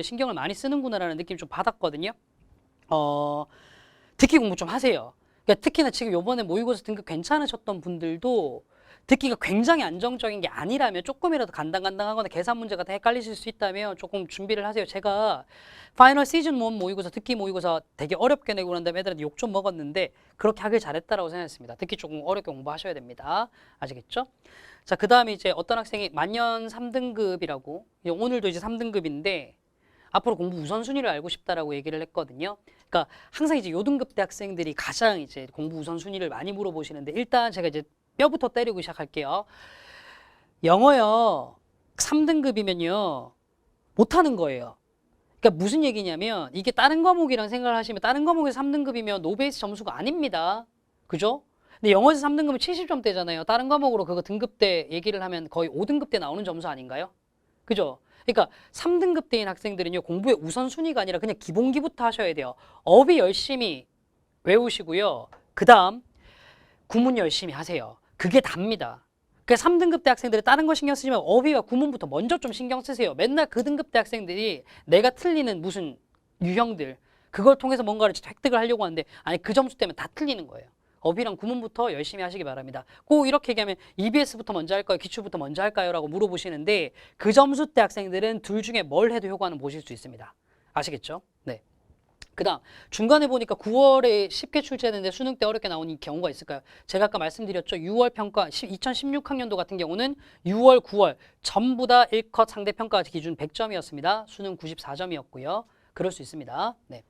신경을 많이 쓰는구나라는 느낌 좀 받았거든요. 듣기 공부 좀 하세요. 그러니까 특히나 지금 요번에 모의고사 등급 괜찮으셨던 분들도 듣기가 굉장히 안정적인 게 아니라면 조금이라도 간당간당하거나 계산 문제가 다 헷갈리실 수 있다면 조금 준비를 하세요. 제가 파이널 시즌 1 모의고사 듣기 모의고사 되게 어렵게 내고 난 다음에 애들한테 욕 좀 먹었는데 그렇게 하길 잘했다라고 생각했습니다. 듣기 조금 어렵게 공부하셔야 됩니다. 아시겠죠? 자, 그 다음에 이제 어떤 학생이 만년 3등급이라고 오늘도 이제 3등급인데 앞으로 공부 우선순위를 알고 싶다라고 얘기를 했거든요. 그러니까 항상 이제 요등급 대 학생들이 가장 이제 공부 우선순위를 많이 물어보시는데 일단 제가 이제 뼈부터 때리고 시작할게요. 영어요 3등급이면요 못하는 거예요. 그러니까 무슨 얘기냐면 이게 다른 과목이랑 생각을 하시면 다른 과목에서 3등급이면 노베이스 점수가 아닙니다. 그죠? 근데 영어에서 3등급은 70점대잖아요. 다른 과목으로 그거 등급대 얘기를 하면 거의 5등급대 나오는 점수 아닌가요? 그죠? 그러니까 3등급대인 학생들은요 공부의 우선순위가 아니라 그냥 기본기부터 하셔야 돼요. 어휘 열심히 외우시고요. 그 다음 구문 열심히 하세요. 그게 답니다. 그러니까 3등급 대 학생들이 다른 거 신경 쓰지만 어휘와 구문부터 먼저 좀 신경 쓰세요. 맨날 그 등급 대 학생들이 내가 틀리는 무슨 유형들 그걸 통해서 뭔가를 획득을 하려고 하는데 아니 그 점수 때문에 다 틀리는 거예요. 어휘랑 구문부터 열심히 하시기 바랍니다. 꼭 이렇게 얘기하면 EBS부터 먼저 할까요? 기출부터 먼저 할까요? 라고 물어보시는데 그 점수 대 학생들은 둘 중에 뭘 해도 효과는 보실 수 있습니다. 아시겠죠? 네. 그 다음 중간에 보니까 9월에 쉽게 출제했는데 수능 때 어렵게 나온 경우가 있을까요? 제가 아까 말씀드렸죠. 6월 평가 2016학년도 같은 경우는 6월, 9월 전부 다 1컷 상대평가 기준 100점이었습니다. 수능 94점이었고요. 그럴 수 있습니다. 네.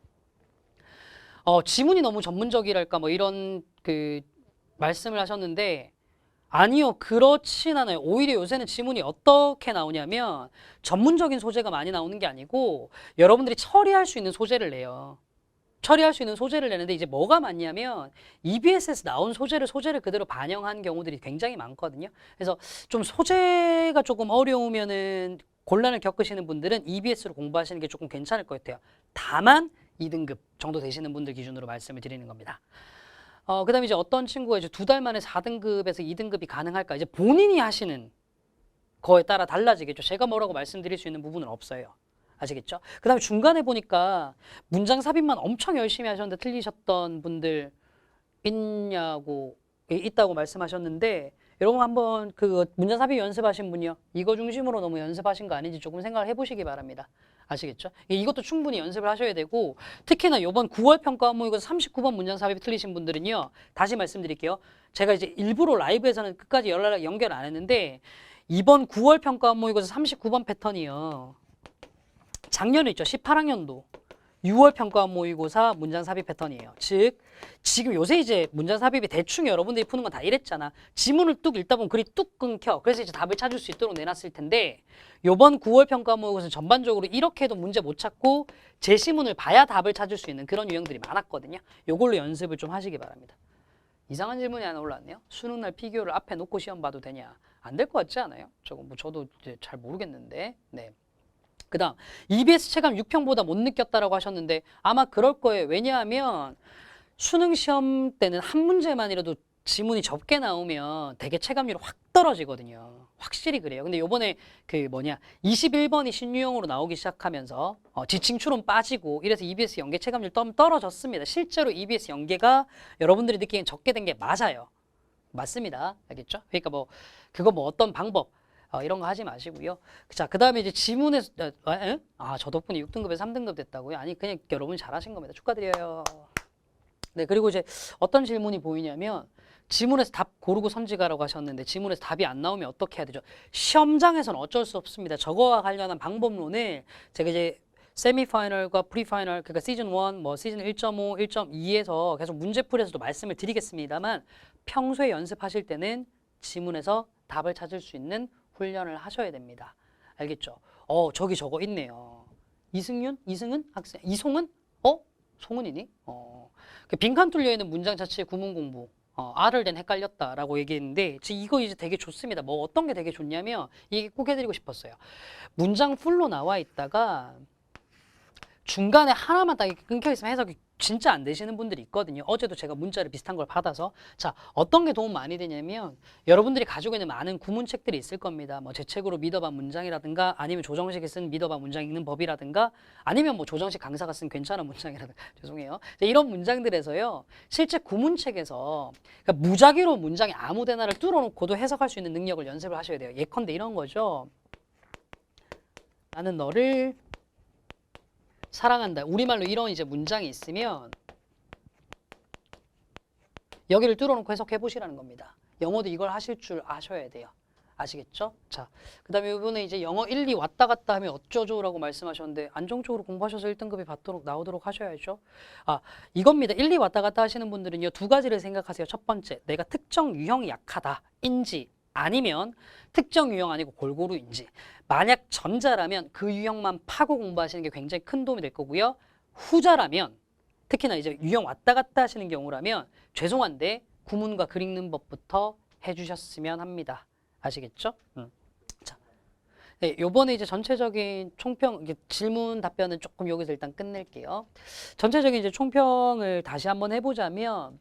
지문이 너무 전문적이랄까 뭐 이런 그 말씀을 하셨는데 아니요, 그렇진 않아요. 오히려 요새는 지문이 어떻게 나오냐면 전문적인 소재가 많이 나오는 게 아니고 여러분들이 처리할 수 있는 소재를 내요. 처리할 수 있는 소재를 내는데 이제 뭐가 많냐면 EBS에서 나온 소재를 그대로 반영한 경우들이 굉장히 많거든요. 그래서 좀 소재가 조금 어려우면은 곤란을 겪으시는 분들은 EBS로 공부하시는 게 조금 괜찮을 것 같아요. 다만 2등급 정도 되시는 분들 기준으로 말씀을 드리는 겁니다. 그 다음에 이제 어떤 친구가 이제 2달 만에 4등급에서 2등급이 가능할까? 이제 본인이 하시는 거에 따라 달라지겠죠. 제가 뭐라고 말씀드릴 수 있는 부분은 없어요. 아시겠죠? 그 다음에 중간에 보니까 문장 삽입만 엄청 열심히 하셨는데 틀리셨던 분들 있다고 말씀하셨는데 여러분 한번 그 문장 삽입 연습하신 분이요. 이거 중심으로 너무 연습하신 거 아닌지 조금 생각을 해보시기 바랍니다. 아시겠죠? 이것도 충분히 연습을 하셔야 되고 특히나 이번 9월 평가 모의고사 39번 문장 삽입 틀리신 분들은요. 다시 말씀드릴게요. 제가 이제 일부러 라이브에서는 끝까지 연결 안 했는데 이번 9월 평가 모의고사 39번 패턴이요. 작년에 있죠. 18학년도 6월 평가 모의고사 문장 삽입 패턴이에요. 즉 지금 요새 이제 문장 삽입이 대충 여러분들이 푸는 건 다 이랬잖아. 지문을 뚝 읽다 보면 글이 뚝 끊겨. 그래서 이제 답을 찾을 수 있도록 내놨을 텐데 요번 9월 평가 모의고사는 전반적으로 이렇게 해도 문제 못 찾고 제시문을 봐야 답을 찾을 수 있는 그런 유형들이 많았거든요. 요걸로 연습을 좀 하시기 바랍니다. 이상한 질문이 하나 올라왔네요. 수능날 피규어를 앞에 놓고 시험 봐도 되냐? 안 될 것 같지 않아요? 저도 이제 잘 모르겠는데. 네. 그 다음 EBS 체감 6평보다 못 느꼈다라고 하셨는데 아마 그럴 거예요. 왜냐하면 수능 시험 때는 한 문제만이라도 지문이 적게 나오면 되게 체감률이 확 떨어지거든요. 확실히 그래요. 근데 요번에 21번이 신유형으로 나오기 시작하면서 지층 추론 빠지고 이래서 EBS 연계 체감률 좀 떨어졌습니다. 실제로 EBS 연계가 여러분들이 느끼기엔 적게 된 게 맞아요. 맞습니다. 알겠죠? 그러니까 그거 어떤 방법 이런 거 하지 마시고요. 자, 그 다음에 이제 지문에서 저 덕분에 6등급에서 3등급 됐다고요? 아니, 그냥 여러분이 잘하신 겁니다. 축하드려요. 네, 그리고 이제 어떤 질문이 보이냐면 지문에서 답 고르고 선지가라고 하셨는데 지문에서 답이 안 나오면 어떻게 해야 되죠? 시험장에서는 어쩔 수 없습니다. 저거와 관련한 방법론을 제가 이제 세미파이널과 프리파이널, 그러니까 시즌 1, 시즌 1.5, 1.2에서 계속 문제풀이에서도 말씀을 드리겠습니다만 평소에 연습하실 때는 지문에서 답을 찾을 수 있는 훈련을 하셔야 됩니다. 알겠죠? 저기 저거 있네요. 이승은 학생, 이송은? 송은이니? 빈칸 뚫려 있는 문장 자체의 구문 공부. R을 된 헷갈렸다라고 얘기했는데 이거 이제 되게 좋습니다. 어떤 게 되게 좋냐면 이게 꼭 해드리고 싶었어요. 문장 풀로 나와 있다가 중간에 하나만 딱 이렇게 끊겨 있으면 해석이 진짜 안 되시는 분들이 있거든요. 어제도 제가 문자를 비슷한 걸 받아서 자, 어떤 게 도움 많이 되냐면 여러분들이 가지고 있는 많은 구문책들이 있을 겁니다. 제 책으로 믿어봐 문장이라든가 아니면 조정식이 쓴 믿어봐 문장 읽는 법이라든가 아니면 조정식 강사가 쓴 괜찮은 문장이라든가 죄송해요. 이런 문장들에서요. 실제 구문책에서 그러니까 무작위로 문장에 아무 데나를 뚫어놓고도 해석할 수 있는 능력을 연습을 하셔야 돼요. 예컨대 이런 거죠. 나는 너를 사랑한다. 우리말로 이런 이제 문장이 있으면 여기를 뚫어놓고 해석해 보시라는 겁니다. 영어도 이걸 하실 줄 아셔야 돼요. 아시겠죠? 자, 그 다음에 이번에 이제 영어 1, 2 왔다 갔다 하면 어쩌죠? 라고 말씀하셨는데 안정적으로 공부하셔서 1등급이 나오도록 하셔야죠. 이겁니다. 1, 2 왔다 갔다 하시는 분들은요. 두 가지를 생각하세요. 첫 번째, 내가 특정 유형이 약하다. 인지 아니면 특정 유형 아니고 골고루인지. 만약 전자라면 그 유형만 파고 공부하시는 게 굉장히 큰 도움이 될 거고요. 후자라면 특히나 이제 유형 왔다 갔다 하시는 경우라면 죄송한데 구문과 글 읽는 법부터 해주셨으면 합니다. 아시겠죠? 자, 네, 요번에 이제 전체적인 총평, 질문 답변은 조금 여기서 일단 끝낼게요. 전체적인 이제 총평을 다시 한번 해보자면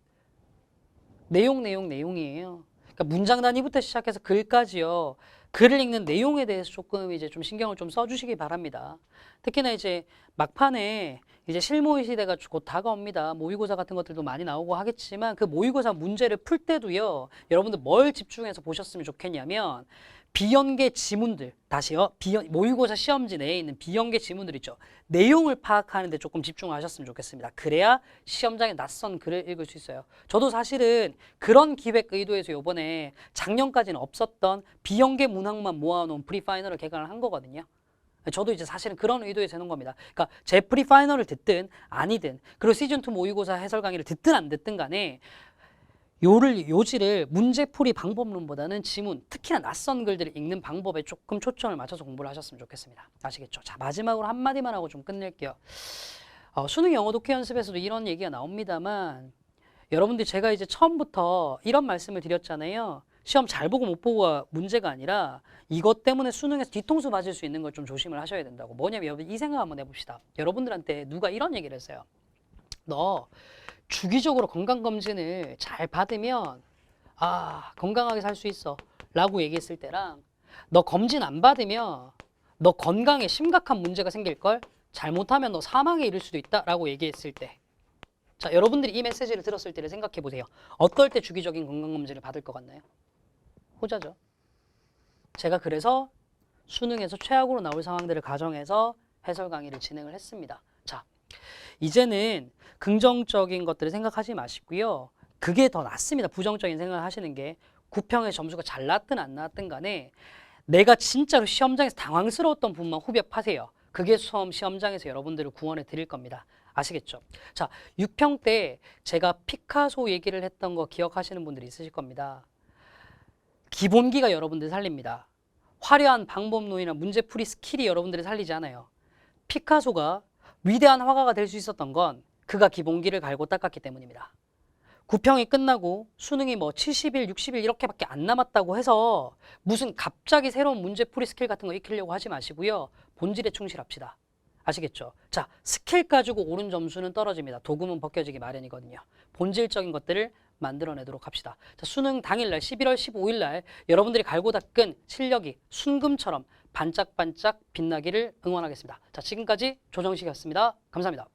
내용이에요. 그러니까 문장 단위부터 시작해서 글까지요. 글을 읽는 내용에 대해서 조금 이제 좀 신경을 좀 써주시기 바랍니다. 특히나 이제 막판에 이제 실무의 시대가 곧 다가옵니다. 모의고사 같은 것들도 많이 나오고 하겠지만 그 모의고사 문제를 풀 때도요. 여러분들 뭘 집중해서 보셨으면 좋겠냐면 비연계 지문들, 다시요. 모의고사 시험지 내에 있는 비연계 지문들 있죠. 내용을 파악하는 데 조금 집중하셨으면 좋겠습니다. 그래야 시험장에 낯선 글을 읽을 수 있어요. 저도 사실은 그런 기획 의도에서 요번에 작년까지는 없었던 비연계 문항만 모아놓은 프리파이널을 개강을 한 거거든요. 저도 이제 사실은 그런 의도에서 해놓은 겁니다. 그러니까 제 프리파이널을 듣든 아니든 그리고 시즌2 모의고사 해설 강의를 듣든 안 듣든 간에 요지를 문제풀이 방법론보다는 지문, 특히나 낯선 글들을 읽는 방법에 조금 초점을 맞춰서 공부를 하셨으면 좋겠습니다. 아시겠죠? 자, 마지막으로 한마디만 하고 좀 끝낼게요. 수능 영어 독해 연습에서도 이런 얘기가 나옵니다만 여러분들 제가 이제 처음부터 이런 말씀을 드렸잖아요. 시험 잘 보고 못 보고가 문제가 아니라 이것 때문에 수능에서 뒤통수 맞을 수 있는 걸 좀 조심을 하셔야 된다고. 뭐냐면 여러분 이 생각 한번 해봅시다. 여러분들한테 누가 이런 얘기를 했어요. 너 주기적으로 건강검진을 잘 받으면 건강하게 살 수 있어 라고 얘기했을 때랑 너 검진 안 받으면 너 건강에 심각한 문제가 생길걸, 잘못하면 너 사망에 이를 수도 있다 라고 얘기했을 때, 자, 여러분들이 이 메시지를 들었을 때를 생각해 보세요. 어떨 때 주기적인 건강검진을 받을 것 같나요? 후자죠. 제가 그래서 수능에서 최악으로 나올 상황들을 가정해서 해설 강의를 진행을 했습니다. 자, 이제는 긍정적인 것들을 생각하지 마시고요. 그게 더 낫습니다. 부정적인 생각을 하시는 게. 구평의 점수가 잘 나왔든 안 나왔든 간에 내가 진짜로 시험장에서 당황스러웠던 부분만 후벼파세요. 그게 시험장에서 여러분들을 구원해 드릴 겁니다. 아시겠죠? 자, 6평 때 제가 피카소 얘기를 했던 거 기억하시는 분들이 있으실 겁니다. 기본기가 여러분들 살립니다. 화려한 방법론이나 문제풀이 스킬이 여러분들을 살리지 않아요. 피카소가 위대한 화가가 될 수 있었던 건 그가 기본기를 갈고 닦았기 때문입니다. 9평이 끝나고 수능이 70일, 60일 이렇게밖에 안 남았다고 해서 무슨 갑자기 새로운 문제풀이 스킬 같은 거 익히려고 하지 마시고요. 본질에 충실합시다. 아시겠죠? 자, 스킬 가지고 오른 점수는 떨어집니다. 도금은 벗겨지기 마련이거든요. 본질적인 것들을 만들어내도록 합시다. 자, 수능 당일날 11월 15일날 여러분들이 갈고 닦은 실력이 순금처럼 반짝반짝 빛나기를 응원하겠습니다. 자, 지금까지 조정식이었습니다. 감사합니다.